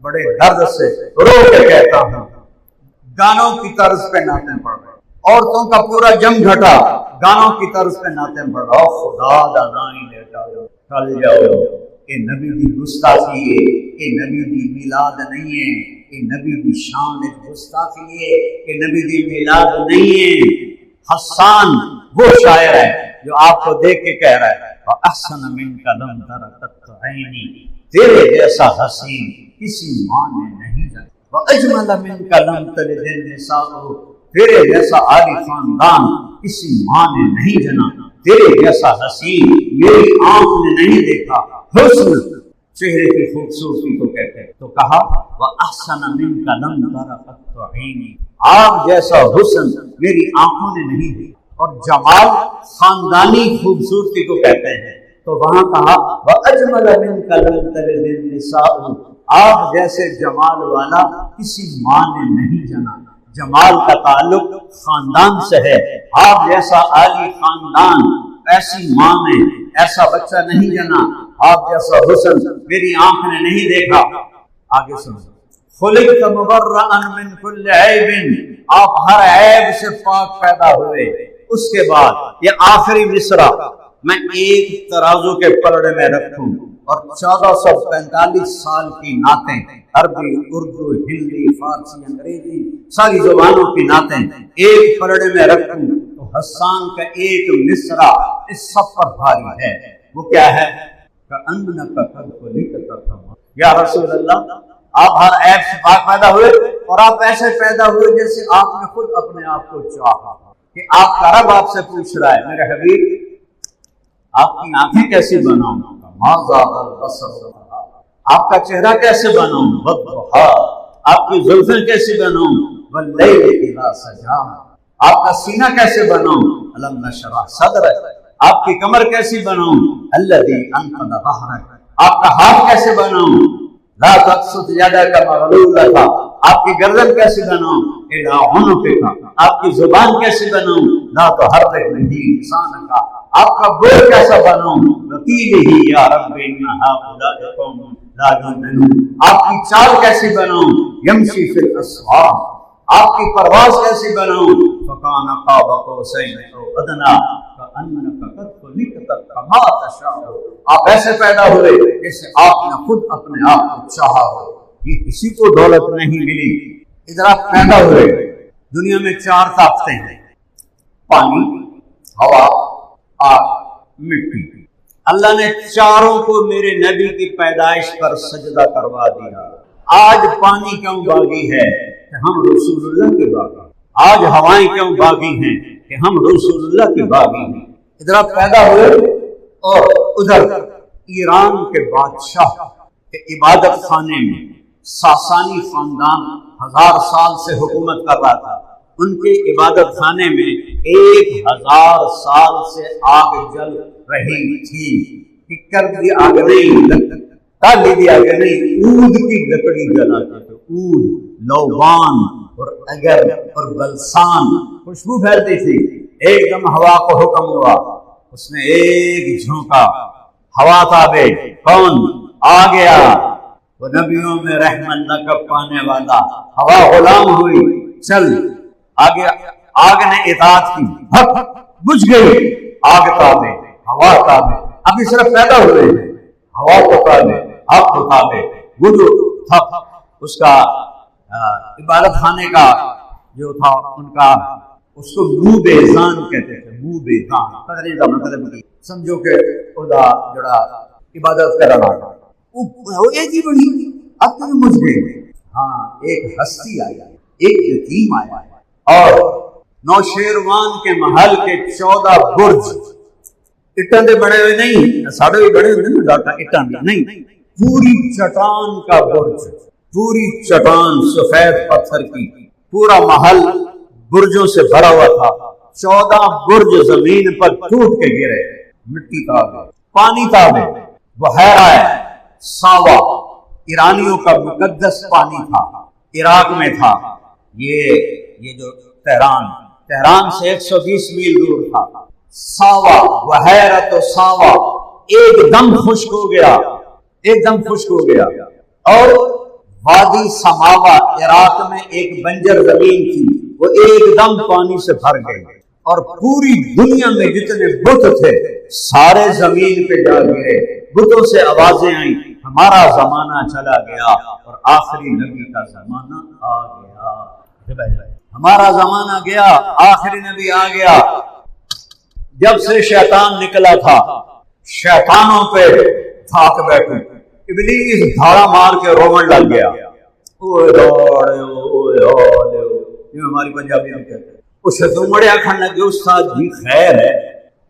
بڑے درد سے رو کے کہتا ہوں، گانوں کی طرز پہ نعتیں پڑھ رہے، عورتوں کا پورا جم گھٹا گانوں کی طرز پہ نعتیں پڑھ رہا، خدا دا نائی لیٹا کل جاؤ، کہ نبی دی گستاخی ہے، کہ نبی دی میلاد نہیں ہے، کہ نبی دی شان گستاخی ہے، کہ نبی دی میلاد نہیں ہے۔ حسان وہ شاعر ہے جو آپ کو دیکھ کے کہہ رہا ہے احسن منک لم تر قط عینی، تیرے جیسا حسین کسی ماں نے نہیں جنا، واجمل منک لم تلد النساء، تیرے جیسا عالی خاندان کسی ماں نے نہیں جنا، تیرے جیسا حسین میری آنکھ نے نہیں دیکھا۔ حسن چہرے کی خوبصورتی کو کہتے ہیں، تو کہا وَأَحْسَنَ مِنْكَ لَمْ تَرَ قَطُّ عَيْنِي، آپ جیسا حسن میری آنکھوں نے نہیں دیکھا۔ اور جمال خاندانی خوبصورتی کو کہتے ہیں، تو وہاں کہا وَأَجْمَلَ مِنْكَ لَمْ تَلِدِ النِّسَاءُ، آپ جیسے جمال والا کسی ماں نے نہیں جنا۔ جمال کا تعلق خاندان سے ہے، آپ جیسا عالی خاندان ایسی ماں نے ایسا بچہ نہیں جنا، آپ جیسا حسن میری آنکھ نے نہیں دیکھا۔ آگے سنو، خلقت مبرأ من کل عیب، آپ ہر عیب سے پاک پیدا ہوئے۔ اس کے بعد یہ آخری مصرع میں ایک ترازو کے پلڑے میں رکھوں اور 1445 سال کی نعتیں، عربی، اردو، ہندی، فارسی، انگریزی، ساری زبانوں کی نعتیں ایک پلڑے میں رکھوں، تو حسان کا ایک مصرع اس سب پر بھاری ہے۔ وہ کیا ہے؟ کأنک قد خلقت کما، یا رسول اللہ آپ ہر عیب سے پاک پیدا ہوئے، اور آپ ایسے پیدا ہوئے جیسے آپ نے خود اپنے آپ کو چاہا، کہ آپ کا رب آپ سے پوچھ رہا ہے میرے حبیب آپ کی آنکھیں کیسی بناؤں، آپ کا چہرہ کیسے بناؤں، آپ کی زلفیں کیسی بناؤں، واللیل اذا سجا، آپ کا سینہ کیسے بناؤں، الم نشرح صدرک، آپ کی کمر کیسی بناؤں، الذی انقض ظہرک، آپ کا ہاتھ کیسے بناؤں، لا تبسط یدک مغلولۃ، آپ کی گردن کیسے بناؤں، الی عنقک، آپ کی زبان کیسے بناؤں، لا تحرک بہ لسانک، آپ کا بول کیسا بناؤں، وقیلہ یا رب ان ہؤلاء قوم لا یؤمنون، آپ کی چال کیسی بناؤں، یمشی فی الاسواق، آپ کی پرواز کیسی بناؤں، فکان قاب قوسین او ادنی کأنک قد خلقت کما تشاء، آپ ایسے پیدا ہوئے جیسے آپ نے خود اپنے آپ کو چاہا ہو۔ یہ کسی کو دولت نہیں ملی، ادھر آپ پیدا ہوئے۔ دنیا میں 4 طاقتیں ہیں، پانی، ہوا، آگ، مٹی۔ اللہ نے چاروں کو میرے نبی کی پیدائش پر سجدہ کروا دیا۔ آج پانی کیوں باغی ہے کہ ہم رسول اللہ کے باغی ہیں، آج ہوائیں کیوں باغی ہیں کہ ہم رسول اللہ کے باغی ہیں۔ ادھر آپ پیدا ہوئے، اور ادھر ایران کے بادشاہ کے عبادت خانے میں ساسانی خاندان 1000 سال سے حکومت کر رہا تھا، ان کے عبادت خانے میں 1000 سال سے آگ جل رہی تھی۔ ککر کی آگ نہیں، کالی کی آگ نہیں، عود کی لکڑی جلاتے تھے، عود، لوبان اور اگر اور بلسان، خوشبو پھیلتی تھی۔ ایک دم ہوا کو حکم ہوا، اس نے ایک جھونکا، ہوا تابے، کون آ گیا؟ وہ نبیوں میں رحمت لقب پانے والا، ہوا غلام ہوئی، چل آگے۔ آگ نے اطاعت کی، بھک بجھ گئی، آگ تابے، ہوا تابے۔ ابھی صرف پیدا ہوئے ہیں، ہوا کو تابے، آگ کو تابے۔ وہ جو تھا اس کا عبادت خانے کا جو تھا ان کا، اس کو منہ بیزان کہتے تھے، منہ بیزان قدرے کا مطلب کی سمجھو کہ خدا جڑا عبادت کر رہا تھا، وہ ایک ہی بڑی اب تک مجھ گئے۔ ہاں، ایک ہستی آیا، ایک یتیم آیا، اور نوشیروان کے محل کے 14 برج اٹن دے بڑے ہوئے نہیں، ساڑھے بھی بڑے ہوئے نہیں، ڈاٹا اٹن نہیں، پوری چٹان کا برج، پوری چٹان سفید پتھر کی، پورا محل برجوں سے بھرا ہوا تھا۔ 14 برج زمین پر ٹوٹ کے گرے، مٹی تابے، پانی تابے، بحیرہ ہے ساوا، ایرانیوں کا مقدس پانی تھا، عراق میں تھا۔ یہ جو تہران سے 120 میل دور تھا، ساوا، بحیرہ ساوا، ایک دم خشک ہو گیا، ایک دم خشک ہو گیا، اور وادی سماوا عراق میں ایک بنجر زمین تھی، وہ ایک دم پانی سے بھر گئی اور پوری دنیا میں جتنے بت تھے سارے زمین پہ جا گرے۔ بتوں سے آوازیں آئیں، ہمارا زمانہ چلا گیا اور آخری نبی کا زمانہ آ گیا۔ ہمارا زمانہ گیا، آخری نبی آ گیا۔ جب سے شیطان نکلا تھا شیطانوں پہ تھاک بیٹھے، ابلیس دھاڑا مار کے رومن لگ گیا، یہ ہماری پنجابی میں کہتے ہیں۔ اس سے تو مڑے آخر لگے استاد جی خیر ہے،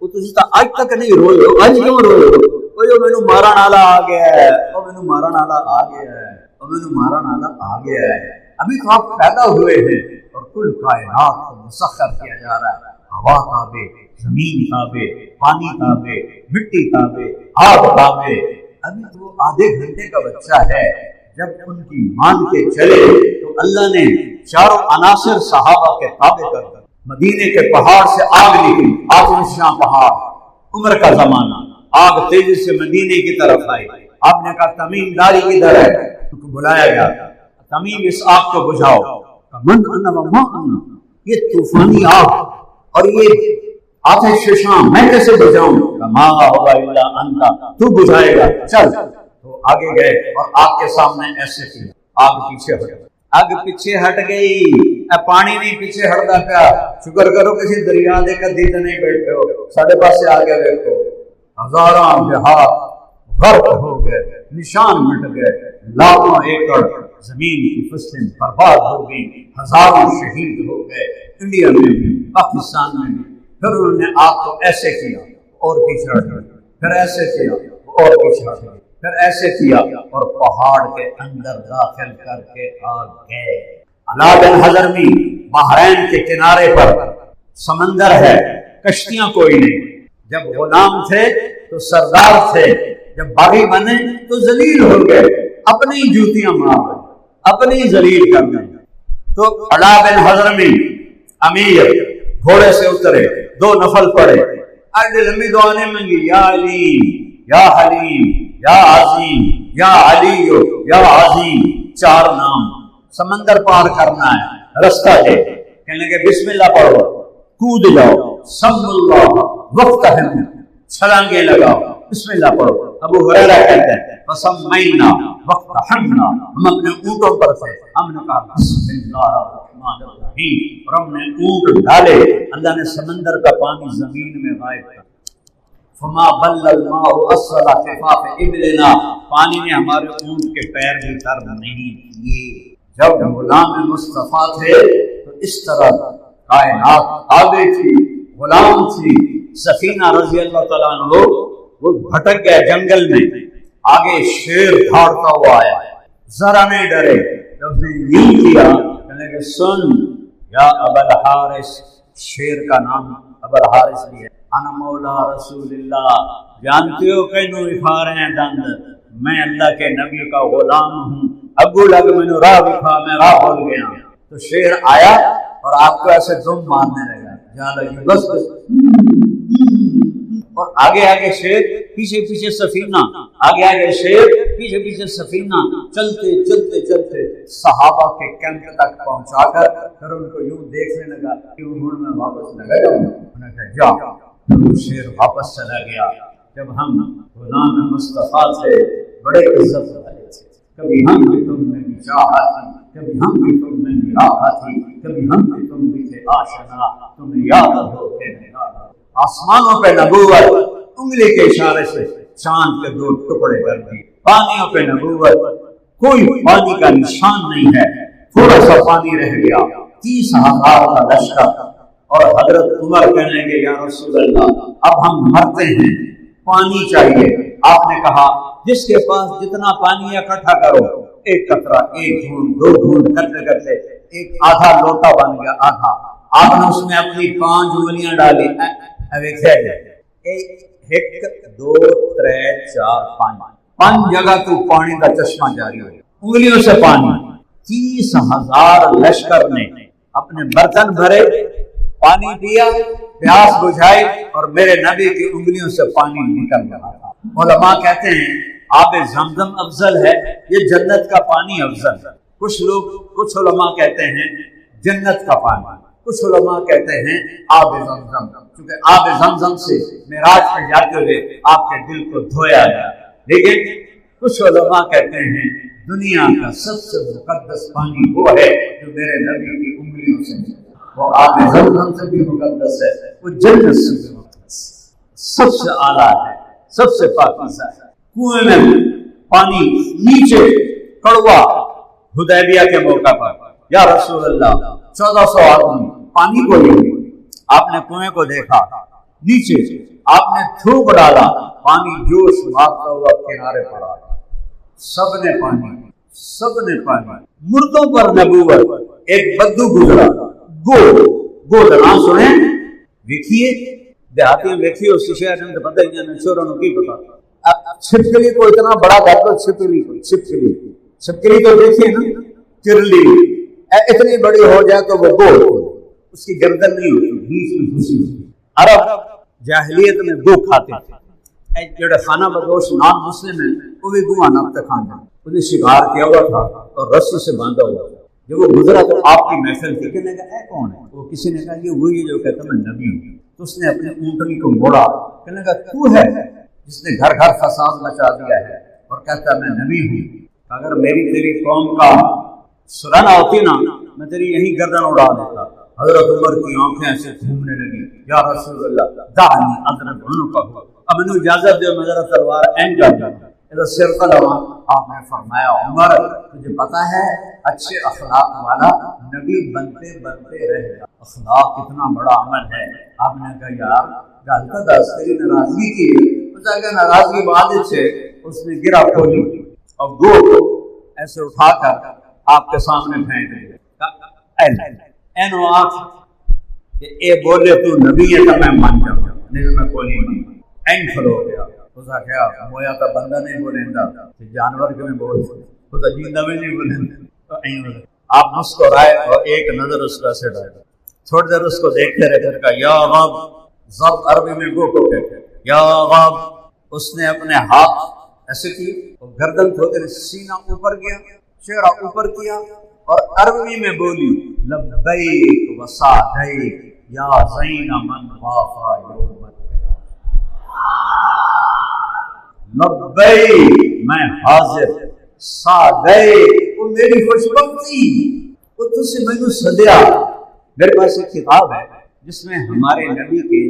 وہ تو آج تک نہیں روئے ہو، آج کیوں روئے ہو؟ وہ جو مینو مارن والا آ گیا ہے، وہ مینو مارن والا آ گیا ہے، وہ مینو مارن والا آ گیا ہے۔ ابھی تو آپ پیدا ہوئے ہیں اور کل کائنات کو مسخر کیا جا رہا ہے، ہوا تابع، زمین تابع، پانی تابع، مٹی تابع، آگ تابع۔ ابھی تو آدھے گھنٹے کا بچہ ہے، جب ان کی مان کے چلے تو اللہ نے چاروں عناصر صحابہ کے تابع کر دیا۔ مدینے کے پہاڑ سے آگ نکلی، آتشاں پہاڑ، عمر کا زمانہ، آگ تیزی سے مدینے کی طرف آئی۔ آپ نے کہا تمیم داری کدھر ہے؟ ان کو بلایا گیا، تمیم اس آگ کو بجھاؤ۔ من انا وما انا، یہ طوفانی آگ اور یہ آتش شام میں کیسے بجھاؤں؟ ما هو الا انت، تو بجھائے گا، چل۔ تو آگے گئے اور آگ کے سامنے ایسے کیا، آگ پیچھے ہٹ گئی، آگ پیچھے ہٹ گئی۔ پانی نہیں پیچھے ہٹتا پیا، شکر کرو کسی دریا دے کدی تے نہیں بیٹھے ہو، ساڈے پاسے آ کے دیکھو، ہزاراں جہاد غرق ہو گئے، نشان مٹ گئے، لاکھوں ایکڑ زمین کی فصلیں برباد ہو گئی، ہزاروں شہید ہو گئے، انڈیا میں بھی، پاکستان میں بھی۔ پھر انہوں نے آگ کو ایسے کیا اور پیچھے ہٹ گئی، پھر ایسے کیا اور پیچھے ہٹ گئی، پھر ایسے کیا اور پہاڑ کے اندر داخل کر کے آ گئے۔ علا بن حضرمی، بحرین کے کنارے پر سمندر ہے، کشتیاں کوئی نہیں۔ جب غلام تھے تو سردار تھے، جب باغی بنے تو ذلیل ہو گئے، اپنی جوتیاں مار گئے، اپنی ذلیل کر گئے۔ تو علا بن حضرمی امیر گھوڑے سے اترے، 2 نفل پڑے، اڈ لمبی دعا نے منگی، یا علیم یا حلیم یا عظیم یا علی یا عظیم، 4 نام۔ سمندر پار کرنا ہے، رستہ ہے، کہنے کے بسم اللہ پڑھو، کود جاؤ، سم اللہ وقت ہے، چھلانگے لگاؤ، بسم اللہ پڑھو۔ ابو ہریرہ کہتے ہیں فسمینا وقت حمنا، ہم اپنے اونٹوں پر تھے، ہم نے کہا بسم اللہ الرحمن الرحیم، اور ہم نے اونٹ ڈالے، اللہ نے سمندر کا پانی زمین میں غائب کر۔ فما بل الماء اسفل خفاف ابلنا، پانی نے ہمارے اونٹ کے پیر بھی تر نہیں کیے۔ جب غلام مصطفیٰ تھے تو اس طرح کائنات تابع تھی، غلام تھی۔ سفینہ رضی اللہ تعالیٰ عنہ وہ بھٹک گئے جنگل میں، آگے شیر دھاڑتا ہوا آیا، ذرا نہیں ڈرے۔ جب نے یوں کیا کہنے کہ سن یا ابا الحارث، شیر کا نام ابا الحارث بھی ہے، انا مولا رسول اللہ، جانتے ہو کینوں اٹھا رہے ہیں دند، میں اللہ کے نبی کا غلام ہوں، ابو لگ میں راہ دکھا، میں راہ بھول گیا۔ تو شیر آیا اور آپ کو ایسے دم مارنے لگا، جہاں لگی بس بس، اور آگے آگے شیر، پیچھے پیچھے سفینہ، آگے آگے شیر، پیچھے پیچھے سفینہ، چلتے چلتے چلتے صحابہ کے کیمپ تک پہنچا کر پھر ان کو یوں دیکھنے لگا کہ انہوں نے واپس لگا جاؤں، انہوں نے کہا جا۔ تو شیر واپس چلا گیا۔ جب ہم غلام مصطفیٰ تھے بڑے عزت والے تھے، کبھی ہم بھی تم میں بھی چاہا تھی، کبھی ہم بھی تم میں بھی راہ تھی، کبھی ہم بھی تم بھی تھے آشنا، تمہیں یاد ہو کہ نہیں یاد۔ آسمانوں پہ نبوت، انگلی کے اشارے سے چاند کے 2 ٹکڑے کر دیے، پانیوں پہ نبوت، کوئی پانی کا نشان نہیں ہے، تھوڑا سا پانی رہ گیا، 30,000 کا لشکر۔ اور حضرت عمر کہنے لگے یا رسول اللہ اب ہم مرتے ہیں، پانی چاہیے۔ آپ نے کہا جس کے پاس جتنا پانی اکٹھا کرو، 1 قطرہ، 1 گھونٹ، 2 گھونٹ کرتے کرتے ایک آدھا لوٹا بن گیا، آدھا۔ آپ نے اس میں اپنی 5 انگلیاں ڈالی، 1 2 3 4 5 جگہ تو پانی کا چشمہ جاری ہو گیا، انگلیوں سے پانی۔ 30,000 لشکر نے اپنے برتن بھرے، پانی پیا، پیاس بجھائی، اور میرے نبی کی انگلیوں سے پانی نکل رہا تھا۔ علماء کہتے ہیں آب زمزم افضل ہے، یہ جنت کا پانی افضل ہے؟ کچھ علماء کہتے ہیں جنت کا پانی، کچھ علماء کہتے ہیں آب زمزم، کیونکہ آب زمزم سے معراج پہ جاتے ہوئے آپ کے دل کو دھویا گیا۔ لیکن کچھ علماء کہتے ہیں دنیا کا سب سے مقدس پانی وہ ہے جو میرے نبی کی انگلیوں سے، وہ آب زمزم سے بھی مقدس ہے، وہ جنت سے بھی مقدس، سب سے اعلیٰ ہے، سب سے پاکیزہ ہے۔ کنویں میں پانی نیچے کڑوا، حدیبیہ کے موقع پر یا رسول اللہ 1400 آدمی پانی کو لے، آپ نے کنویں کو دیکھا، نیچے آپ نے تھوک ڈالا، پانی جوش مارتا ہوا کنارے پر آیا، سب نے پانی، مردوں پر نبوت۔ ایک بدو گزرا، گو نہ سنیں، دیکھیے دیہاتی میں دیکھیے، اس شہر میں پتہ ہی نہیں، چوروں کو کی پتا۔ چھپکلی کو اتنا بڑا کر دو، چھپکلی تو دیکھیے نا، چرلی اتنی بڑی ہو جائے تو وہ گول، اس کی گردن نہیں ہوتی، بیچ میں گھسی ہوتی۔ عرب جاہلیت میں گو کھاتے تھے، جڑے خانہ بدوش نان مسلم ہیں وہ بھی گو آنا اب تک کھاتے ہیں، انہیں شکار کیا ہوا تھا اور رسی سے باندھا ہوا تھا۔ جب وہ گزرا تو آپ کی محفل تھی، کہنے کا اے کون ہے؟ وہ کسی نے کہا یہ وہی جو کہتا میں نبی ہوں۔ تو اس نے اپنے اونٹنی کو موڑا، کہنے کا تو ہے جس نے گھر گھر فساد مچا دیا ہے اور کہتا میں نبی ہوں، اگر میری تیری قوم کا سرانا ہوتی نا میں تیری یہی گردن اڑا دیتا۔ حضرت عمر کی آنکھیں ایسے گھومنے لگی، یا رسول اللہ دعني اضرب عنقہ، اب انہوں اجازت دے میں ذرا تلوار اینڈ کر دوں۔ سر قلما آپ نے فرمایا عمر تجھے پتا ہے اچھے اخلاق والا نبی بنتے بنتے رہ گیا، اخلاق کتنا بڑا عمل ہے۔ آپ نے کہا یار گالتا دس تیری ناراضگی کی، کہ ناراضگی بعد سے اس نے گرا کھولی اور گو ایسے اٹھا کر آپ کے سامنے پھینک دیا، اینو آنکھ کہ اے بولے تو نبی ہے تو میں مان جاؤں، نہیں تو میں کوئی نہیں مانتا۔ این کھلو ہو گیا، خدا کیا مویا کا بندہ نہیں بولیندا، جانور کے میں بول خدا جیندہ میں نہیں بولیندا۔ آپ مسکرائے اور ایک نظر اس کا سے ڈالے، تھوڑی دیر اس کو دیکھتے رہتے کہا یا غاب، ضب عربی میں گو کو کہتے ہیں، یا غاب۔ اس نے اپنے ہاتھ ایسے کی اور گردن کھوتے سینہ اوپر کیا، چہرہ اوپر کیا اور عربی میں بولی لبیک و سعدیک یا زین من وافا یوم لبیک میں حاضر، سعدیک وہ میری خوشبختی، وہ تجھ سے میں نے سدیا۔ میرے پاس ایک کتاب ہے جس میں ہمارے نبی کے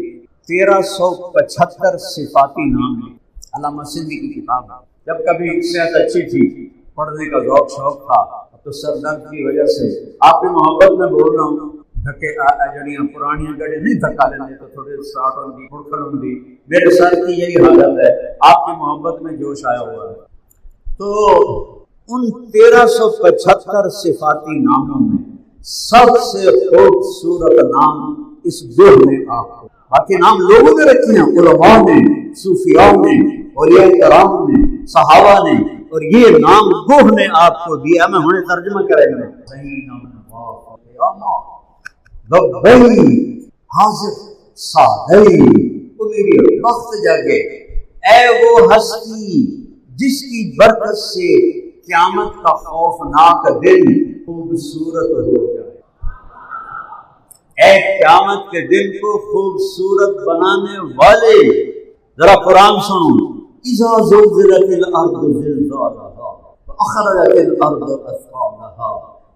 1375 صفاتی نام ہیں، علامہ سندھی کی کتاب ہے۔ جب کبھی صحت اچھی تھی، پڑھنے کا ذوق شوق تھا، تو سر درد کی وجہ سے آپ کی محبت میں بول رہا ہوں، دھکے جڑیاں پرانیاں گڑے نہیں دھکا لینے تو تھوڑے اسٹارٹ ہوندی پڑکھل ہوندی، میرے سر کی یہی حالت ہے، آپ کی محبت میں جوش آیا ہوا ہے۔ تو ان 1375 صفاتی ناموں میں سب سے خوبصورت نام اس گوہ نے آپ کو، باقی نام لوگوں نے رکھے ہیں، علماء نے، صوفیاء نے، اولیاء کرام نے، صحابہ نے، اور یہ نام گوہ نے آپ کو دیا۔ میں انہیں ترجمہ کریں گے، لبئی حاضر سعدی، وہ میری وقت جاگے، اے وہ ہستی جس کی برکت سے قیامت کا خوفناک دن خوبصورت ہو جائے، اے قیامت کے دن کو خوبصورت بنانے والے۔ ذرا قرآن سنو، اذا زلزلت الارض زلزالها واخرجت الارض اثقالها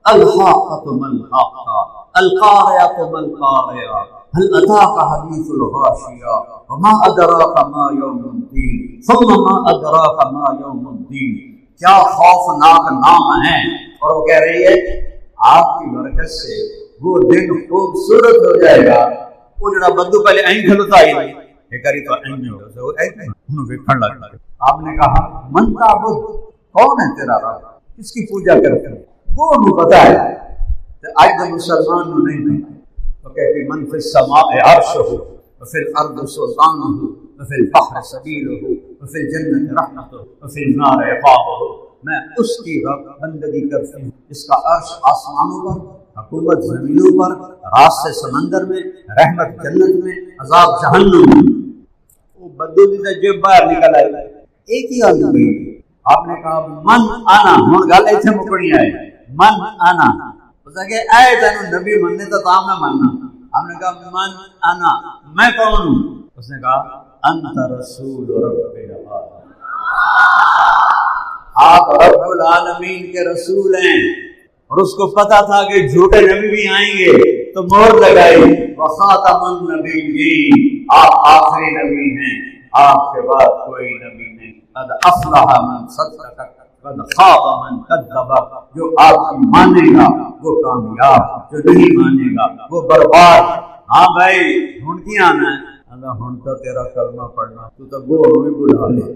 الحاقة ما الحاقة القارعة ما القارعة هل اتاك حديث الغاشية وما ادراك ما يوم الدين ثم ما ادراك ما يوم الدين۔ کیا خوفناک نام ہے، اور وہ کہہ رہی ہے آپ کی برکت سے وہ دن خوبصورت ہو جائے گا۔ وہ جڑا بدو پہلے این کھلتا ہی نہیں، ایک اری تو این نہیں ہوگا، وہ این انہوں نے کھڑ لگتا ہے۔ آپ نے کہا من تعبد، کون ہے تیرا رب، کس کی پوجا کرتے ہیں؟ وہ انہوں پتا ہے، آج تو مسلمان نو نہیں پتا۔ وہ کہتے من فی السماء عرشہ وفی الارض سلطانہ وفی البحر سبیلہ وفی الجنت رحمتہ وفی النار عقابہ۔ میں اس کی رب بندگی کرتی ہوں جس کا عرش آسمانوں پر، حکومت زمینوں پر، راستے سمندر میں، رحمت جنت میں، عذاب جہنم میں۔ وہ بدو دی جیب باہر نکل آئی، ایک ہی آدمی گئی، آپ نے کہا من آنا، ہوں گل اتنے مکڑی آئے، من آنا اس نے کہا اے تینوں نبی مننے تو تاں میں مننا. آپ نے کہا من آنا، میں کون ہوں؟ اس نے کہا انت رسول رب العالمین، آپ رب العالمین کے رسول ہیں. اور اس کو پتا تھا کہ جھوٹے نبی بھی آئیں گے تو مہر لگائی وخاتم النبیین، آپ آخری نبی ہیں، آپ کے بعد کوئی نبی نہیں. قد افلح من صدق قد خاب من کذب، جو آپ کی مانے گا وہ کامیاب، جو نہیں مانے گا وہ برباد. ہاں بھائی ڈھونڈتی آنا ہے، اللہ ہن تو تیرا کلمہ پڑھنا، تو تو گو بھی بلا لے.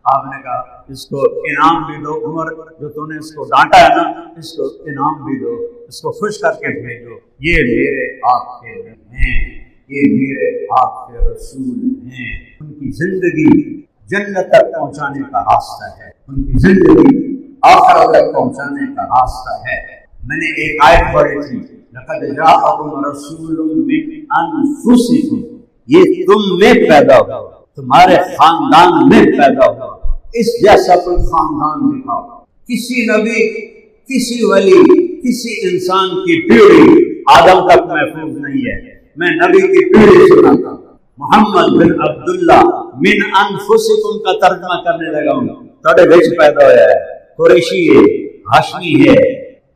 آپ نے کہا اس کو انعام بھی دو، عمر جو تو نے اس کو ڈانٹا ہے نا، اس کو انعام بھی دو، اس کو خوش کر کے بھیجو. یہ میرے آپ کے ہیں، یہ میرے آپ کے رسول ہیں. ان کی زندگی جنت تک پہنچانے کا راستہ ہے، ان کی زندگی آخرت تک پہنچانے کا راستہ ہے. میں نے ایک آیت پڑھی تھی، لقد جاءکم رسول من انفسکم، یہ تم میں پیدا ہوا، تمہارے خاندان میں پیدا ہوا. اس جیسا کوئی خاندان دکھاؤ. کسی نبی، کسی ولی، کسی انسان کی پیڑھی آدم تک محفوظ نہیں ہے. میں نبی کی پیڑھی سناتا ہوں. محمد بن عبداللہ من انفسکم کا ترجمہ کرنے لگا ہوں. تھوڑے وچ پیدا ہوا ہے، قریشی ہے، ہاشمی ہے،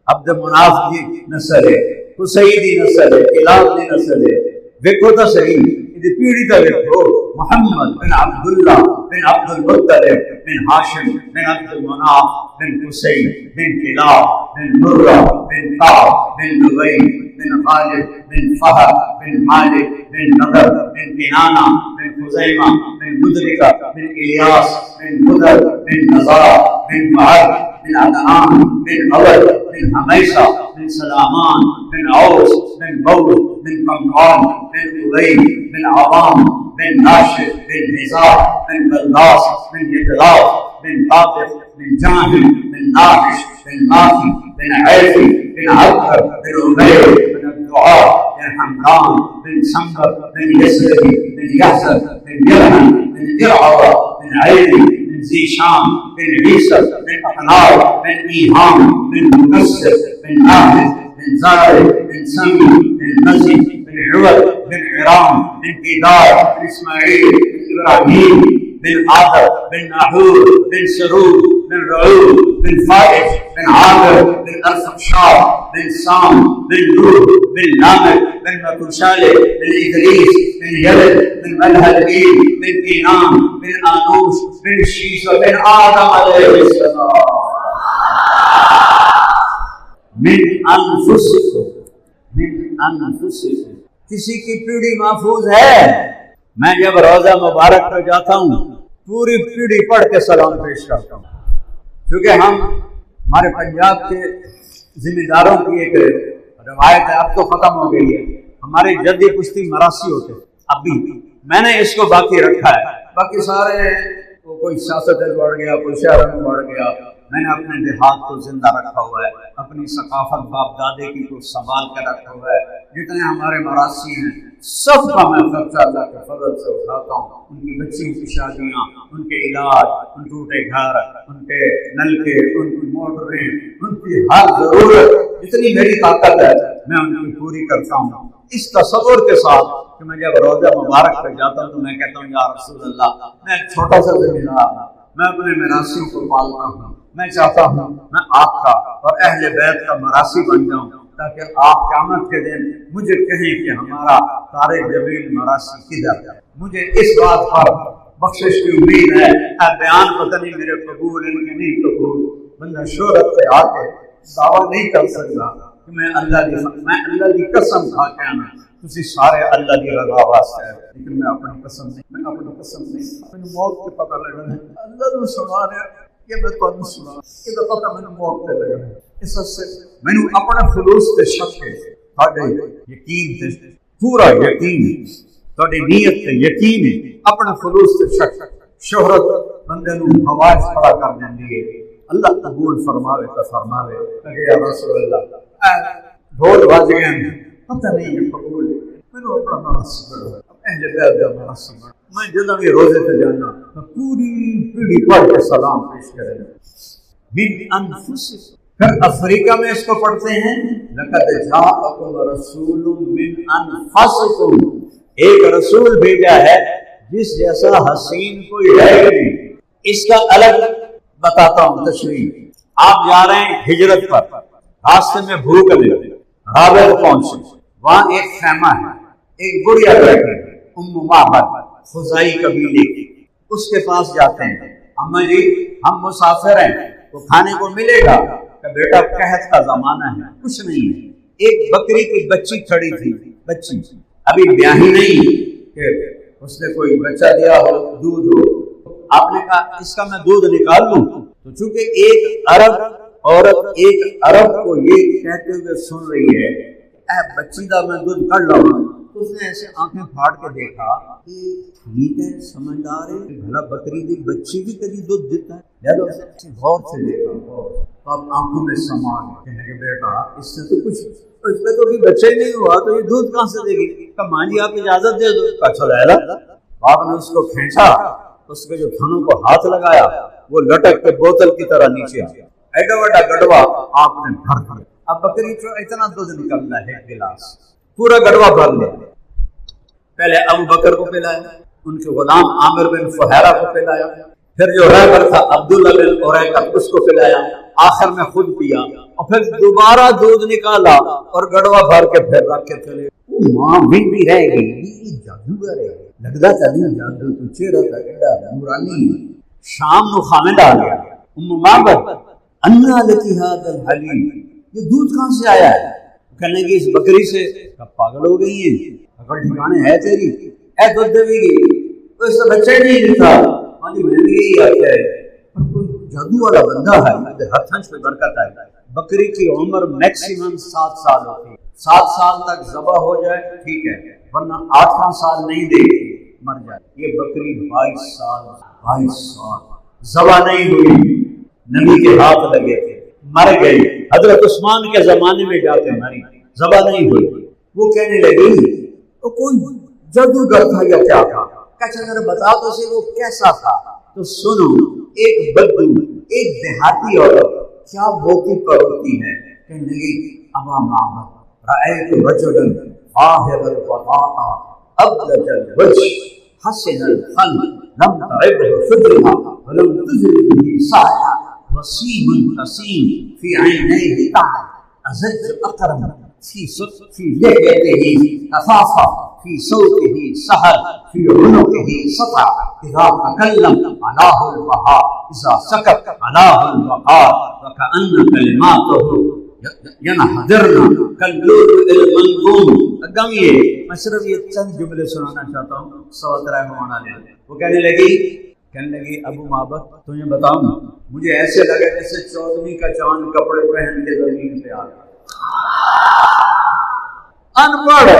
عبد مناف کی نسل ہے، قصی دی نسل ہے، کلاب دی نسل ہے. دیکھو تو صحیح پیڑھی کا دیکھو. محمد بن عبداللہ بن عبد المطلب بن ہاشم بن عبد المناف بن قصی بن کلاب بن مرہ بن کعب بن لبی بن غالب بن فہر بن مالک بن نضر بن کنانہ بن خزیمہ بن مدرکہ بن الیاس بن مدر بن نزار بن معد بن عدنان بن عبد بن حمیسہ بن سلامان بن عوس بن بود بن قمقان بن ابی بن عوام بن ناشد بن حزار بن بلداس بن یدلاف بن طاقف بن جاہل بن ناحش بن ماخی بن عیفی بن عبقر بن عبیر بن الدعاء بن حمدان بن سمبر بن یسربی بن یحسر بن یرحم بن ارعوہ بن عیلی بن زیشان بن عیسر بن احنار بن ایہام بن مقصر بن ناحد بن زارع بن سمی بن نزی بن عوض بن عرام بن قیدار بن اسماعیل بن ابراہیم بن آدر بن ناحور بن سرور بن رعود بن فائش بن عامر بن ارفخشاد بن سام بن نوح بن نامر بن متوشالح بن ادریس بن یلد بن ملہلئیل بن کینان بن آنوش بن شیس بن آدم علیہ السلام. من انفسکم، من انفسکم، کسی کی پیڑھی محفوظ ہے. میں جب روزہ مبارک پر جاتا ہوں پوری پیڑھی پڑھ کے سلام پیش کرتا ہوں، کیونکہ ہمارے پنجاب کے ذمہ داروں کی ایک روایت ہے، اب تو ختم ہو گئی ہے. ہمارے جدی پشتی مراسی ہوتے اب بھی، میں نے اس کو باقی رکھا ہے. باقی سارے کوئی سیاست میں بڑھ گیا، کوئی شہر میں بڑھ گیا. میں نے اپنے دیہات کو زندہ رکھا ہوا ہے، اپنی ثقافت باپ دادے کی کو سنبھال کر رکھا ہوا ہے. جتنے ہمارے مراسی ہیں سب کا میں خرچہ اللہ کے فضل سے اٹھاتا ہوں. ان کی بچیوں کی شادیاں، ان کے علاج، ان ٹوٹے گھر، ان کے نلکے، ان کی موٹریں، ان کی ہر ضرورت جتنی میری طاقت ہے میں ان کی پوری کرتا ہوں. اس تصور کے ساتھ کہ میں جب روزہ مبارک پہ جاتا ہوں تو میں کہتا ہوں یا رسول اللہ، میں ایک چھوٹا سا ذمہ دار ہوں، میں اپنے مراسیوں کو پالتا ہوں. میں چاہتا ہوں میں آپ کا اور اہل بیت کا مراسی بن جاؤں تاکہ آپ قیامت کے دن مجھے کہیں کہ ہمارا طارق جمیل مراسی کدھر ہے. مجھے اس بات پر بخشش کی امید ہے. بیان پتہ نہیں میرے قبول ان کے نہیں قبول، بندہ شہرت سے آ کے دعویٰ نہیں کر سکتا کہ میں اللہ کی قسم کھا کے آنا تسی سارے اللہ کی رضا واسطے ہے. لیکن میں اپنی قسم نہیں اپنی موت کے پتہ لگا ہے اللہ نے سنا رہا کہ میں تو نہیں سنا یہ تو پتہ میں نے موت تے لگا ہے. اس سے میں نے اپنے خلوص تے شک ہے تھوڑے یقین تے پورا یقین، تھوڑی نیت تے یقین ہے، اپنے خلوص تے شک. شہرت بندے نو ہواج کھڑا کر دیندی ہے. اللہ قبول فرماوے تو فرماوے کہ یا رسول اللہ ڈھول بج گئے پتہ نہیں ہے قبول ہے. میں نے اپنا ناس اہل بیت کا مراسم میں جدوں بھی روزے سے جانا تو پوری پیڑھی پڑھ کے سلام پیش کرے من انفسکم. پھر افریقہ میں اس کو پڑھتے ہیں لقد جاءکم رسول من انفسکم، ایک رسول بھیجا ہے جس جیسا حسین کوئی ہے نہیں. اس کا الگ بتاتا ہوں تشریح. آپ جا رہے ہیں ہجرت پر، راستے میں بھوک لگی، رابغ پہنچے، وہاں ایک خیمہ ہے، ایک بڑھیا بیٹھی ام معبد خزائی قبیلے کی، اس کے پاس جاتے ہیں. اما جی ہم مسافر ہیں تو کھانے کو ملے گا؟ کہ بیٹا قحط کا زمانہ ہے، کچھ نہیں ہے. ایک بکری کی بچی کھڑی تھی، بچی ابھی بیاہی نہیں کہ اس نے کوئی بچہ دیا ہو، دودھ ہو. آپ نے کہا اس کا میں دودھ نکال لوں. تو چونکہ ایک عرب عورت ایک عرب کو یہ کہتے ہوئے سن رہی ہے اے بچی دا میں دودھ کر رہا ہوں، تو اس نے ایسے آنکھیں پھاڑ کے دیکھا کہ ٹھیک ہے، سمجھدار ہے کہ بھلا بکری دی بچی بھی کبھی دودھ دیتا ہے. یا تو اسے غور سے دیکھا تو اب آنکھوں میں سما گیا کہنے کہ بیٹا اس سے تو کچھ، اس پہ تو بھی بچہ ہی نہیں ہوا تو یہ دودھ کہاں سے دے گی؟ کہ ماں جی آپ اجازت دے دو. اچھا لہلا باپ نے اس کو کھینچا، اس کے جو تھنوں کو ہاتھ لگایا وہ لٹک کے بوتل کی طرح نیچے آ گیا. ایڈا بڑا گڑوا آپ نے بھر دیا. اب بکری کو اتنا دودھ نکلنا ہے ایک گلاس، پورا گڑوا بھر لیا. پہلے ابو بکر کو پلایا، ان کے غلام عامر بن فہیرہ کو پلایا، پھر جو رہبر تھا عبداللہ بن اریقہ اس کو پلایا، آخر میں خود پیا، اور پھر دوبارہ دودھ نکالا اور گڑوا بھر کے پھر رکھ کے چلے. ماں بھی رہ گئی، جادوگر ہے لگتا تھا نہیں، جادو تو چہرہ تھا ایڈا نورانی. شام نو خامد آ گیا. ام معبد انا لکی ھذا الحلیب، یہ دودھ کہاں سے آیا ہے؟ کہنے کی اس بکری سے. کب پاگل ہو گئی ہیں، اگر ٹھکانے ہے تیری، اے دودھ دے گی تو اس سے بچہ ہی نہیں دیتا. مالی میں بھی یہی آتا ہے، پر کوئی جادو والا بندہ ہے، ہاتھ پہ برکت آئے. بکری کی عمر میکسیمم 7 سال ہوتی ہے. 7 سال تک ذبح ہو جائے ٹھیک ہے، ورنہ 8 سال نہیں دے مر جائے. یہ بکری 22 سال ذبح نہیں ہوئی، نبی کے ہاتھ لگے تھے، مر گئی. حضرت عثمان کے زمانے میں جا کے مری، ذبح نہیں ہوئی. وہ کہنے لگی تو کوئی جادوگر تھا یا کیا تھا؟ کہا اگر بتا تو صحیح وہ کیسا تھا. تو سنو، ایک بدو، ایک دیہاتی عورت کیا موقع پر ہوتی ہے. کہنے لگی ابا معبد رأیت رجلا ظاہر الوضاء ابلج الوجه حسن الخلق لم تعبه فجرها ولم تزل به سعيا وسيم قسيم في عينيه تعب أزج أقرم في لحيته كفافة في صوته سهر في عنقه سطع إذا تكلم علاه البهاء إذا سكت علاه الوقار وكأن كلماته ينحدرنا كاللؤلؤ المنضوم. اگم یہ میں صرف یہ چند جملے سنانا چاہتا ہوں. صوت رحمان علیہ وہ کہنے لگی ابو معبد تمہیں بتاؤں مجھے ایسے لگا جیسے 14ویں کا چاند کپڑے پہن کے زمین پہ آ گیا. ان پڑھ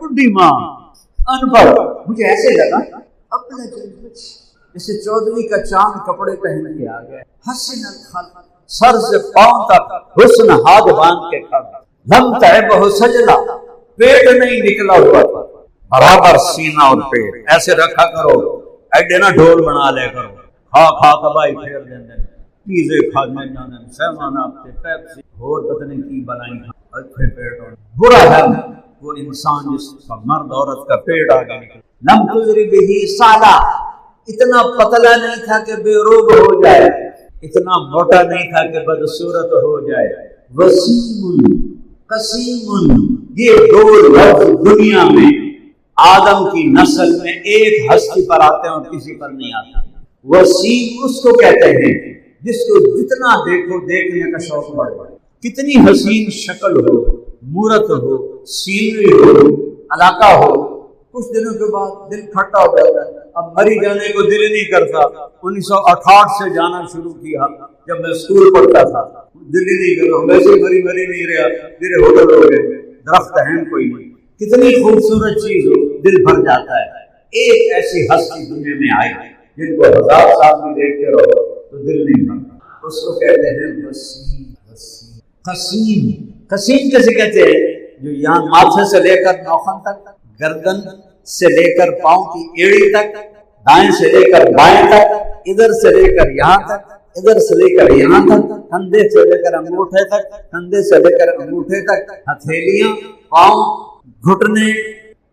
بڈھی ماں ان پڑھ، مجھے ایسے لگا جیسے 14ویں کا چاند کپڑے پہن کے آ گیا. حسن الخلق، سر سے پاؤں تک حسن ہاتھ باندھ کے کھڑا. لم تعبہ سجلا، پیٹ نہیں نکلا ہوا تھا، برابر سینہ اور پیٹ ایسے رکھا کرو. ایڈے نہ ڈھول بنا لے کرو، کھا کبائی پھیر دیں پیزے کھانے جانے سہمان آپ سے پیپسی اور بدنے کی بنائی اچھے پیٹ اور برا ہے وہ انسان جس کا مرد عورت کا پیٹ آگے نکلا. لم تجری بہی سالا، اتنا پتلا نہیں تھا کہ بے روب ہو جائے، اتنا موٹا نہیں تھا کہ بدصورت ہو جائے. وسیم قسیم، یہ دو لفظ دنیا میں آدم کی نسل میں ایک ہستی پر آتے ہیں اور کسی پر نہیں آتے. وسیم اس کو کہتے ہیں جس کو جتنا دیکھو دیکھنے کا شوق بڑھ جائے. کتنی حسین شکل ہو، مورت ہو، سینری ہو، علاقہ ہو، کچھ دنوں کے بعد دل کھٹا ہو جاتا ہے. اب مری جانے کو دل نہیں کرتا. 1968 سے جانا شروع کیا جب میں اسکول پڑھتا تھا، دل ہی نہیں کرتا. ویسے مری نہیں رہا، میرے ہوٹل ہو گئے، درخت ہے کوئی نہیں. کتنی خوبصورت چیز ہو دل بھر جاتا ہے. ایک ایسی ہستی دنیا میں آئی جن کو 1000 سال بھی دیکھتے رہو تو دل نہیں بھرتا. اس کو کہتے ہیں وسیم. قسیم کیسے کہتے ہیں؟ جو یہاں ماتھے سے لے کر نوخن تک گردن سے لے کر پاؤں کی ایڑی تک، دائیں سے لے کر بائیں تک، ادھر سے لے کر یہاں تک، ادھر سے لے کر یہاں تک، کندھے سے لے کر انگوٹھے تک، کندھے سے لے کر انگوٹھے تک، ہتھیلیاں، پاؤں، گھٹنے،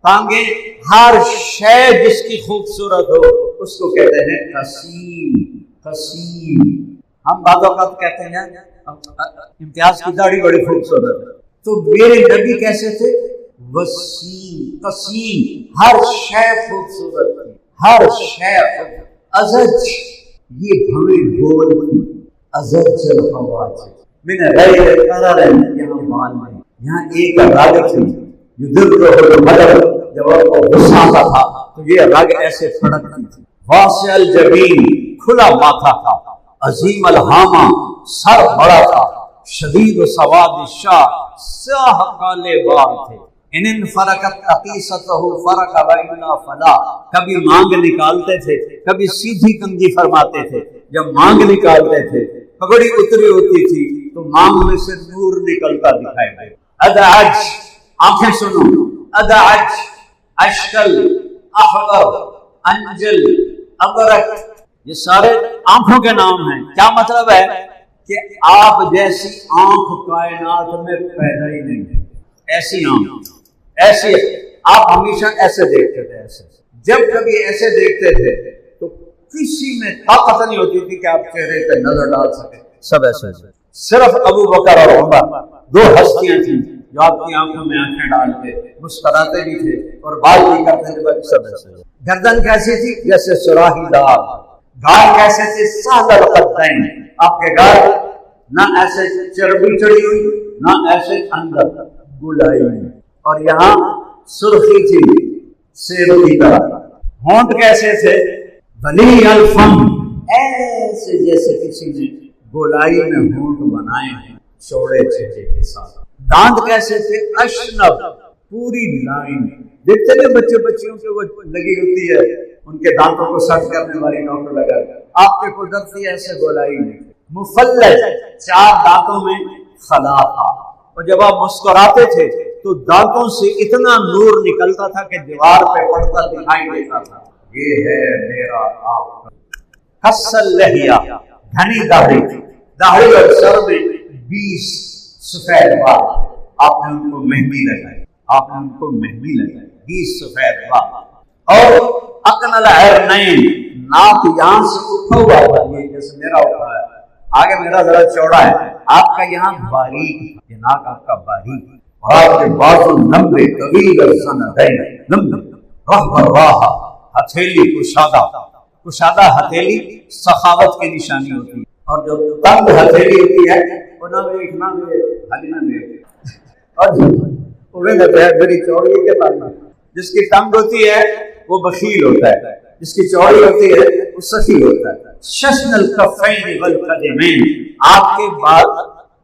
ٹانگیں، ہر شے جس کی خوبصورت ہو اس کو کہتے ہیں قصیم۔ قصیم ہم بعض اوقات کہتے ہیں امتیاز کی داڑھی بڑی خوبصورت ہے، تو میرے نبی کیسے تھے؟ وسیم، قصیم، ہر شے خوبصورت تھی، ہر شے۔ ازج، یہ بھویں گول تھی، ازج الفواج من غیر قرار، یہاں بال میں یہاں ایک رگ تھی، جب وہ غصہ آتا تھا تو یہ رگ ایسے پھڑکتی تھی۔ واسع الجبین، کھلا ماتھا تھا، عظیم الہامہ، سر بڑا تھا، شدید سواد الشاہ، سیاہ کالے بال تھے۔ ان فرقت عقیصتہ فرق والا فلا، کبھی مانگ نکالتے تھے، کبھی سیدھی کنگھی فرماتے تھے۔ جب مانگ نکالتے تھے پگڑی اتری ہوتی تھی تو مانگ میں سے نور نکلتا دکھائی دے۔ ادعج، آنکھیں سنو، ادعج، اشکل، احور، انجل، ابرک، یہ سارے آنکھوں کے نام ہیں۔ کیا مطلب ہے کہ آپ جیسی آنکھ کائنات میں پیدا ہی نہیں ہے، ایسی آنکھ، ایسی آپ ہمیشہ ایسے دیکھتے تھے، ایسے جب کبھی ایسے دیکھتے تھے تو کسی میں طاقت نہیں ہوتی تھی کہ آپ چہرے پہ نظر ڈال سکیں، سب ایسے۔ صرف ابو بکر اور عمر دو ہستیاں تھیں جو آپ کی آنکھوں میں آنکھیں ڈال کے مسکراتے بھی تھے اور بات بھی کرتے تھے، سب ایسے۔ گردن کیسی تھی؟ جیسے سراہی دار۔ گال کیسے تھے؟ سہل القدین، آپ کے گال نہ ایسے چربی چڑھی ہوئی نہ ایسے اندر گلائی ہوئی، اور یہاں سرخی تھی سیب کی طرح۔ ہونٹ کیسے تھے؟ بلی الفم، ایسے جیسے کسی نے گولائی میں ہونٹ بنائے ہیں چوڑے چہرے کے ساتھ۔ دانت کیسے تھے؟ اشنب، پوری لائن۔ دیکھتے ہیں بچے بچیوں کے وہ لگی ہوتی ہے ان کے دانتوں کو سیٹ کرنے والی ڈاکٹر لگا، آپ کے قدرتی ایسے گولائی میں۔ مفلج، چار دانتوں میں خلا تھا، اور جب آپ مسکراتے تھے تو دانتوں سے اتنا نور نکلتا تھا کہ دیوار پہ پڑتا دکھائی دیتا تھا۔ یہ ہے میرا آپ کا حسن لہیا، گھنی داڑھی، داڑھی اور سر میں 20 سفید بال، آپ نے ان کو مہندی لگائی، آپ نے ان کو مہندی لگائی، 20 سفید بال۔ اور اقن العرنین، ناک یہاں سے اٹھا ہوا تھا، یہ جیسے میرا اٹھا ہے، آگے میرا ذرا چوڑا ہے، آپ کا یہاں باریک، یہ ناک آپ کا باریک، اور آپ کے بازو لمبے طویل السندین، لمبے راہ راہ، ہتھیلی کشادہ، کشادہ ہتھیلی سخاوت کی نشانی ہوتی ہے، اور جو تنگ ہتھیلی ہوتی ہے وہ نہ ایک نہ حلی نہ اور انہیں کہتے ہیں میری چوڑی کے پاس، جس کی تنگ ہوتی ہے وہ بخیل ہوتا ہے، جس کی چوڑی ہوتی ہے وہ سخی ہوتا ہے۔ ششن الکفین والقدمین، آپ کے بال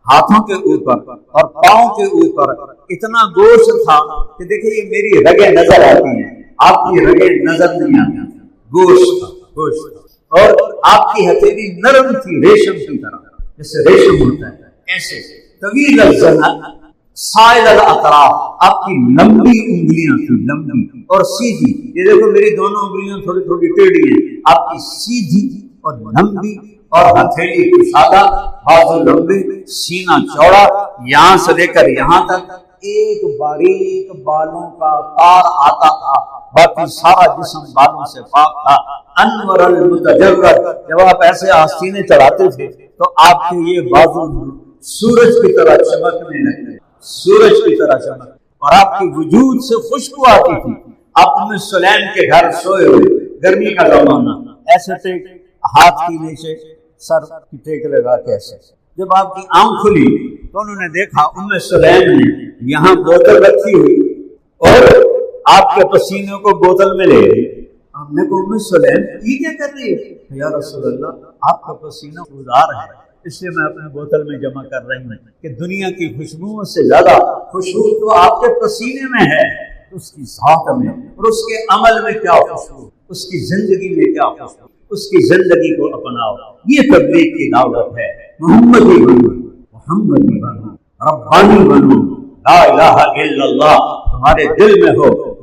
ہاتھوں کے اوپر اور پاؤں کے اوپر اتنا گوشت تھا کہ دیکھیں یہ میری رگیں نظر آتی ہیں، آپ کی رگیں نظر نہیں آتی، گوشت تھا، گوشت تھا۔ اور آپ کی ہتھیلی نرم تھی ریشم کی طرح، جیسے ریشم ہوتا ہے ایسے۔ طویل الذنب سائل الاطراف، آپ کی لمبی انگلیاں تھیں، لمبی اور سیدھی، یہ دیکھو میری دونوں انگلیاں تھوڑی تھوڑی ٹیڑھی ہیں، آپ کی سیدھی اور لمبی، اور ہتھیلی کشادہ، بازو لمبے، سینہ چوڑا، یہاں سے لے کر یہاں تک ایک باریک بالوں کا تار آتا تھا، باقی سارا جسم بالوں سے پاک تھا۔ انور المتجرد، جب آپ ایسے آستینے چڑھاتے تھے تو آپ کے یہ بازو سورج کی طرح چمکنے لگتے، سورج کی طرح چمک، اور آپ کی وجود سے خوشبو آتی تھی۔ آپ ام سلیم کے گھر سوئے ہوئے، گرمی کا زمانہ، ایسے ٹیک ہاتھ کی نیچے سر کی ٹیک لگا کے ایسے، جب آپ کی آنکھ کھلی تو انہوں نے دیکھا ام سلیم نے یہاں بوتل رکھی ہوئی اور آپ کے پسینے کو بوتل میں لے لی۔ ہم نے کہا ام سلیم یہ کیا کر رہی ہے؟ یا رسول اللہ آپ کا پسینہ گزار ہے، اس لیے میں اپنے بوتل میں جمع کر رہی ہوں کہ دنیا کی خوشبوؤں سے زیادہ خوشبو تو آپ کے پسینے میں ہے، اس کی ذات میں اور اس کے عمل میں کیا خوشبو، اس کی زندگی میں کیا خوشبو، اس کی زندگی کو اپناؤ۔ یہ تبلیغ کی دعوت ہے، محمدی بنو، محمدی بنو، ربانی بنو، لا الہ الا اللہ تمہارے دل میں ہو،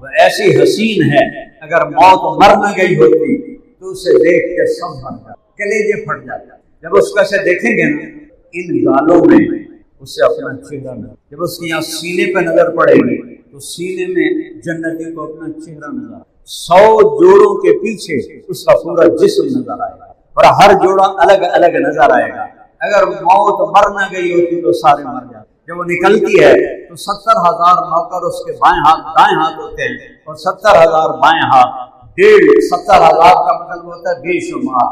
وہ ایسی حسین ہے اگر موت مر نہ گئی ہوتی تو اسے دیکھ کے سب مر جاتا، کلیجے پھٹ جاتا۔ جب اس کو ایسے دیکھیں گے نا ان گالوں میں اسے اپنا چہرہ نظر، جب اس کی یہاں سینے پہ نظر پڑے گی تو سینے میں جنتی کو اپنا چہرہ نظر، 100 جوڑوں کے پیچھے اس کا پورا جسم نظر آئے گا اور ہر جوڑا الگ الگ نظر آئے گا۔ اگر موت مر نہ گئی ہوتی تو سارے مر جاتے۔ جب وہ نکلتی ہے تو 70,000 نوکر اس کے بائیں ہاتھ دائیں ہاتھ ہوتے ہیں اور 70,000 بائیں ہاتھ، 70,000 کا مطلب ہوتا ہے بے شمار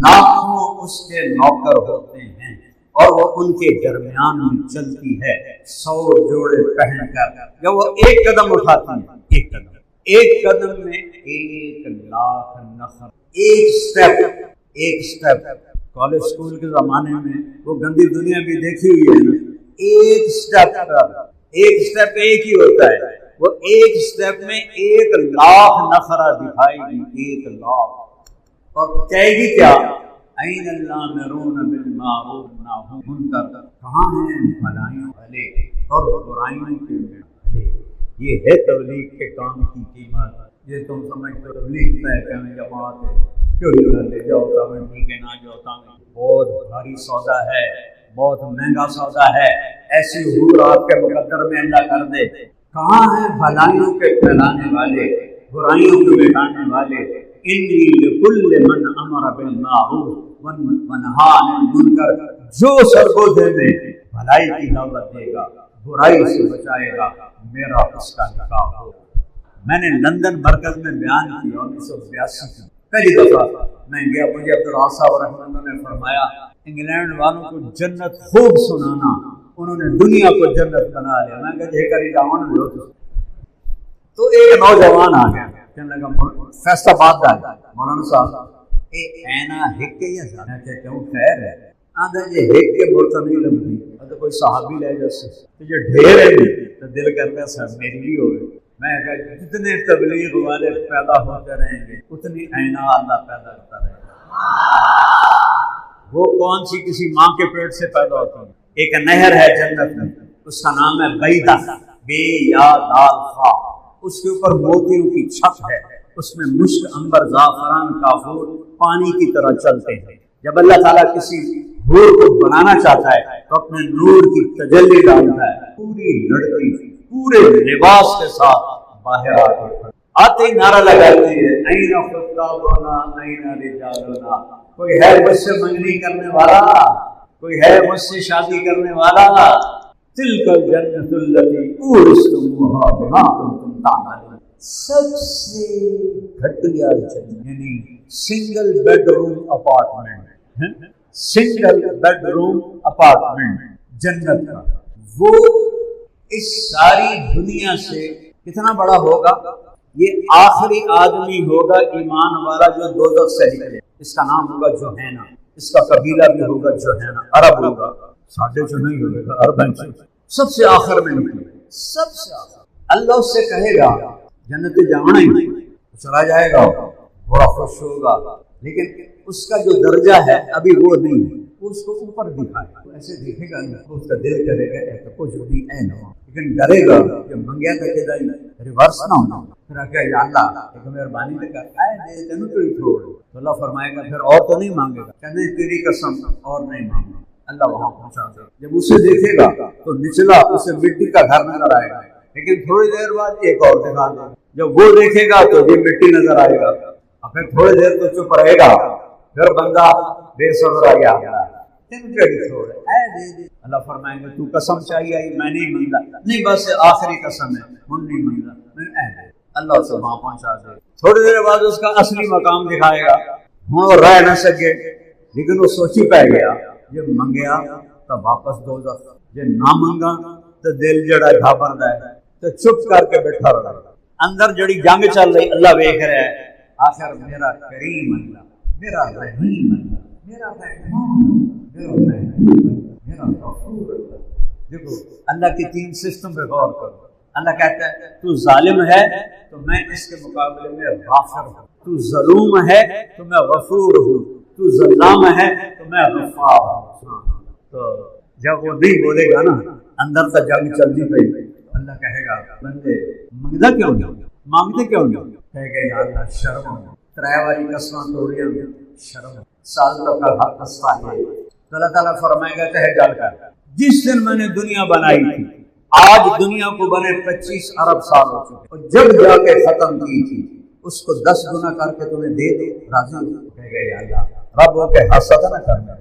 لاکھوں اس کے نوکر ہوتے ہیں اور وہ ان کے درمیان میں چلتی ہے 100 جوڑے پہن کر۔ جب وہ ایک قدم اٹھاتی ہے، ایک قدم میں 1,00,000 نفر، ایک سٹیپ کالج اسکول کے زمانے میں وہ گندی دنیا بھی دیکھی ہوئی ہے نا، ایک سٹیپ ایک ہی ہوتا ہے، وہ ایک سٹیپ میں 1,00,000 نفرہ دکھائے گی، 1,00,000، اور کہے گی کیا؟ این الامرون بالمعروف ناہون منکر، کہاں ہیں بھلائیوں والے اور برائیوں کے بھلے۔ یہ ہے تبلیغ کے کام کی قیمت۔ یہ تم سمجھتے تبلیغ طے کرنے جماعت ہے، چوری لے جاؤ کامن ٹھیک ہے، نہ جاؤ کامن، بہت بھاری سودا ہے، بہت مہنگا سودا ہے، ایسی حور آپ کے مقدر میں اللہ کر دے۔ کہاں ہیں بھلائیوں کے پھیلانے والے، برائیوں کے مٹانے والے؟ انی لکل من امر بالمعروف ونہا عن المنکر، جو سرگودے میں بھلائی کی دعوت دے گا، برائی سے بچائے گا، میرا اس کا نکاح ہوگا۔ میں نے لندن مرکز میں بیان کیا 1982 کی پہلی دفعہ میں گیا، مجھے عبدالرحمن صاحب رحمۃ اللہ نے فرمایا انگلینڈ والوں کو جنت خوب سنانا، انہوں نے دنیا کو جنت بنا لیا۔ میں کہا جے کری جاؤں ہو تو ایک نوجوان آ گیا، کہنے لگا فیصل آباد کا مولانا صاحب اے اینا ہک کے یا زیادہ کہ کیوں خیر ہے آدھا یہ ہک کے بولتا نہیں لگتی، تو کوئی صحابی لے جیسے تو یہ ڈھیر ہے تو دل کرتا ہے سب میری بھی ہوگی۔ میں کہا جتنے تبلیغ والے پیدا ہوتے رہیں گے اتنی اینا اللہ پیدا کرتا رہے گا۔ وہ کون سی کسی ماں کے پیٹ سے پیدا ہوتی ہے؟ ایک نہر ہے جنت میں، اس کا نام ہے بیدہ، بے یا دال خا، اس کے اوپر موتیوں کی چھت ہے، اس میں مشک، عنبر، زعفران، کافور پانی کی طرح چلتے ہیں۔ جب اللہ تعالیٰ کسی حور کو بنانا چاہتا ہے تو اپنے نور کی تجلی ڈالتا ہے، پوری لڑکی پورے لباس کے ساتھ باہر آتے ہی نعرہ لگاتی ہے این خطابنا این رجالنا، کوئی ہے مجھ سے منگنی کرنے والا، کوئی ہے مجھ سے شادی کرنے والا؟ تلک الجنت التی اورثتموها بما کنتم تعملون، سب سے گھٹیا جنت یعنی single bed room apartment, single bed room apartment جنت کا، وہ اس ساری دنیا سے کتنا بڑا ہوگا؟ یہ آخری آدمی ہوگا ایمان والا جو دوزخ سے نکلے، اس کا نام ہوگا جوہینا، اس کا قبیلہ بھی ہوگا جوہینا، عرب ہوگا، ساڈے جو نہیں ہوگا عرب ہیں، سب سے آخر میں نکلے، سب سے آخر۔ اللہ اس سے کہے گا جنت جانا ہی چلا جائے گا، بڑا خوش ہوگا، لیکن اس کا جو درجہ ہے ابھی وہ نہیں ہے، وہ اس کو اوپر دکھائے گا، ایسے دیکھے گا اس کا دل کرے گا تو کچھ بھی این ہو، لیکن ڈرے گا کہ منگیا تھا کہ ریورس نہ ہونا، پھر کہ یا اللہ ایک مہربانی لے کر آئے دے تینوں تیری چھوڑ، تو اللہ فرمائے گا پھر اور تو نہیں مانگے گا، کہ نہیں تیری قسم اور نہیں مانگے، اللہ وہاں پہنچا دے۔ جب اسے دیکھے گا تو نچلا اسے مٹی کا گھر نظر آئے گا، لیکن تھوڑی دیر بعد ایک اور دکھا دے گا، جب وہ دیکھے گا تو یہ مٹی نظر آئے گا، اور پھر تھوڑی دیر تو چپ رہے گا، پھر بندہ بے صبر آ گیا اللہ فرمائیں گے تو قسم چاہیے میں نہیں مانگا، نہیں بس آخری قسم ہے ہن نہیں مانگا، اللہ اسے وہاں پہنچا دے۔ تھوڑی دیر بعد اس کا اصلی مقام دکھائے گا، ہوں رہ نہ سکے، لیکن وہ سوچی پہ گیا یہ منگیا تو واپس دوزخ، یہ نہ منگا تو دل جڑا گھبردا ہے تو چپ کر کے بیٹھا رہا، اندر جڑی جنگ چل رہی اللہ دیکھ رہا ہے، آخر میرا کریم اللہ، میرا رحیم اللہ، میرا رحمان، میرا غفور اللہ۔ دیکھو اللہ کی 3 سسٹم پہ غور کرو، اللہ کہتا ہے تو ظالم ہے تو میں اس کے مقابلے میں غافر ہوں، تو ظلوم ہے تو میں غفور ہوں، تو ظلام ہے تو میں غفار ہوں۔ تو جب وہ نہیں بولے گا نا، اندر سے جنگ چلنی پڑے، اللہ کہے گا بندے منگنا کیوں نہیں؟ مانگتے کیوں نہیں؟ کہہ گئے یا اللہ شرم ترائے والی قسماں توڑی شرم سال تو کا حق قصہ ہے. تو اللہ تعالیٰ فرمائے گا کہے گل کر جس دن میں نے دنیا بنائی تھی آج دنیا کو بنے 25 ارب سال ہو چکے اور جب جا کے ختم کی تھی اس کو 10 گنا کر کے تمہیں دے دے راضی ہو. کہہ گئے یا اللہ رب ہو کے حسد نہ کرنا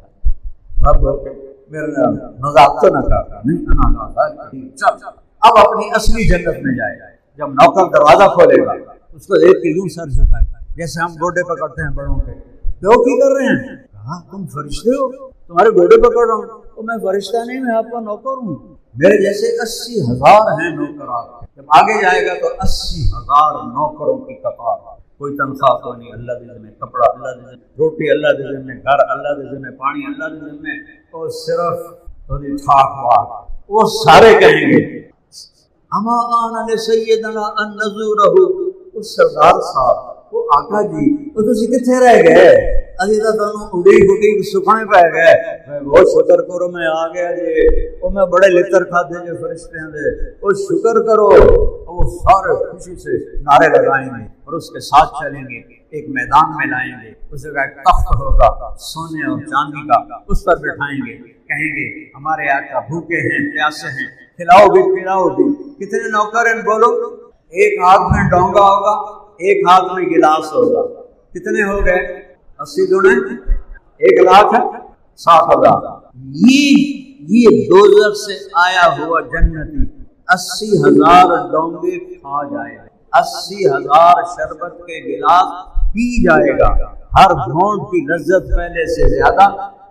رب ہو کے میرے مذاق تو نہ کرنا نہیں. چل اب اپنی اصلی جنت میں جائے گا. جب نوکر دروازہ کھولے گا اس کو دیکھ کے یوں سر جھکائے گا جیسے ہم گوڈے پکڑتے ہیں بڑوں کے. کیوں کی کر رہے ہیں؟ کہا تم فرشتے ہو تمہارے گوڈے پکڑ رہا ہوں. تو میں فرشتہ نہیں میں آپ کا نوکر ہوں. میرے جیسے 80,000 ہیں نوکرات. جب آگے جائے گا تو 80,000 نوکروں کی قطار. کوئی تنخواہ تو نہیں. اللہ دے میں کپڑا اللہ دے میں روٹی اللہ دے میں گھر اللہ دے میں پانی اللہ دے میں اور صرف ٹھاک واٹ. وہ سارے کہیں گے اما آن علی سیدنا ان نزورہ. اس سردار صاحب وہ آقا جی وہ تسی کتنے رہ گئے ابھی تو تمہیں اڑی گٹی سکھنے پہ گئے. میں بہت شکر کرو میں آ گیا جی وہ میں بڑے لطر کھاتے جو فرشتے دے وہ شکر کرو. وہ سارے خوشی سے نعرے لگائیں گے اور اس کے ساتھ چلیں گے. ایک میدان میں لائیں گے اس جگہ ایک تخت ہوگا سونے اور چاندی کا. اس پر بٹھائیں گے کہیں گے ہمارے آقا بھوکے ہیں پیاسے ہیں کھلاؤ بھی پلاؤ بھی. کتنے نوکر ہیں بولو؟ ایک ہاتھ میں ڈونگا ہوگا ایک ہاتھ میں گلاس ہوگا. کتنے ہو گئے؟ 80 دونے 1,60,000. یہ دوزخ سے آیا ہوا جنتی 80,000 ڈونگے کھا جائے گا. 80,000 شربت کے گلاس پی جائے گا. ہر گھونٹ کی لذت پہلے سے زیادہ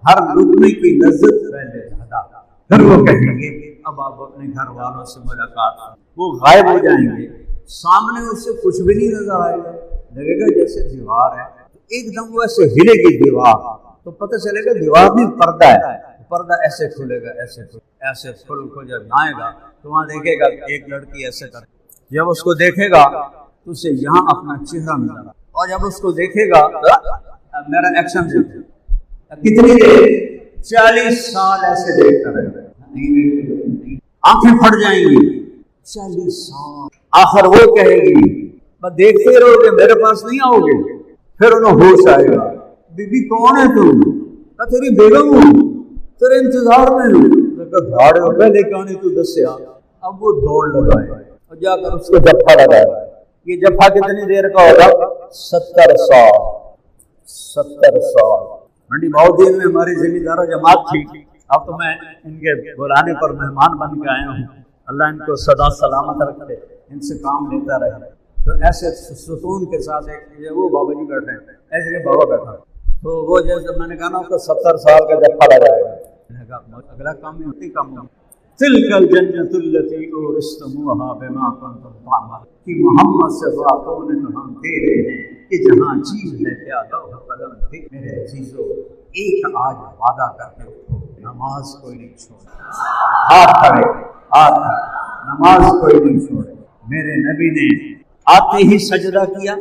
ہر لقمے کی لذت پہلے زیادہ. پھر وہ کہیں گے اب آپ اپنے گھر والوں سے ملاقات. وہ غائب ہو جائیں گے. سامنے اس سے کچھ بھی نہیں نظر آئے گا. لگے گا جیسے دیوار ہے. ایک دم وہ ایسے ہلے گی دیوار تو پتہ چلے گا دیوار بھی پردہ ہے. پردہ ایسے کھلے گا ایسے کھل کو جب آئے گا تو وہاں دیکھے گا ایک لڑکی ایسے کر. جب اس کو دیکھے گا تو اسے یہاں اپنا چہرہ نظر. اور جب اس کو دیکھے گا میرا ایکشن دیکھے کتنی دیر 40 سال ایسے دیکھتا رہے گا. آنکھیں پھٹ جائیں گی. 40 سال. آخر وہ کہے گی بس دیکھتے رہو گے میرے پاس نہیں آؤ گے. پھر انہیں ہوش آئے گا بی بی کون ہے تم؟ تیری بیگم ہوں تیرے انتظار میں ہوں. دھاڑے ہو پہلے کیوں نہیں تو دسیا. اب وہ دوڑ لگائے اور جا کر اس کو جفا لگائے. یہ جفا کتنی دیر کا ہوگا؟ 70 سال. 70 سال. منڈی بہودین میں ہماری ذمہ دار جماعت تھی. اب تو میں ان کے بلانے پر مہمان بن کے آیا ہوں. اللہ ان کو سدا سلامت رکھے ان سے کام لیتا رہے. تو ایسے ستون کے ساتھ ایک وہ بابا جی بیٹھے ہیں ایسے کہ بابا بیٹھا تو وہ جیسے میں نے کہا نا اس کو 70 سال کا جفا لگائے گا. اگلا کام نہیں ہوتی کام نہیں. تلک الجنت التی اورثتموها بما کنتم تعملون. کہ محمد سے باتوں نے تو ہم دے رہے ہیں کہ جہاں چیز ہے کیا لوح قلم تھی. میرے عزیزو ایک آج وعدہ کر کے اٹھو نماز کوئی نہیں چھوڑے. ہاتھ کھڑے ہاتھ نماز کوئی نہیں چھوڑے. میرے نبی نے آتے ہی سجدہ کیا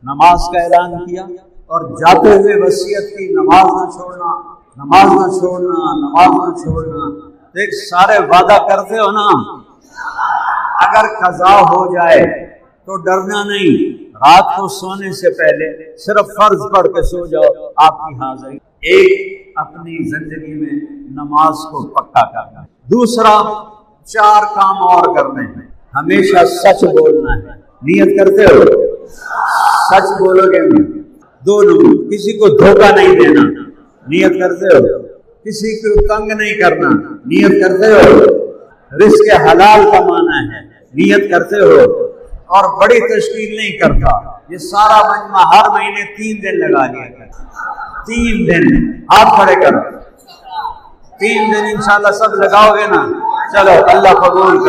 نماز کا اعلان کیا اور جاتے ہوئے وصیت کی نماز نہ چھوڑنا نماز نہ چھوڑنا نماز نہ چھوڑنا. دیکھ سارے وعدہ کرتے ہو نا اگر قضا ہو جائے تو ڈرنا نہیں. رات کو سونے سے پہلے صرف فرض پڑھ کے سو جاؤ آپ کی حاضری. ایک اپنی زندگی میں نماز کو پکا کرنا. دوسرا 4 کام اور کرنے ہیں. ہمیشہ سچ بولنا ہے. نیت کرتے ہو سچ بولو گے. 2 کسی کو دھوکہ نہیں دینا. نیت کرتے ہو. کسی کو تنگ نہیں کرنا. نیت کرتے ہو. رزق حلال کمانا ہے. نیت کرتے ہو. اور بڑی تشکیل نہیں کرتا. یہ سارا مجمع ہر مہینے 3 دن لگا لیا کرتا. 3 دن آپ کھڑے کرو. 3 دن انشاءاللہ سب لگاؤ گے نا. چلو اللہ قبول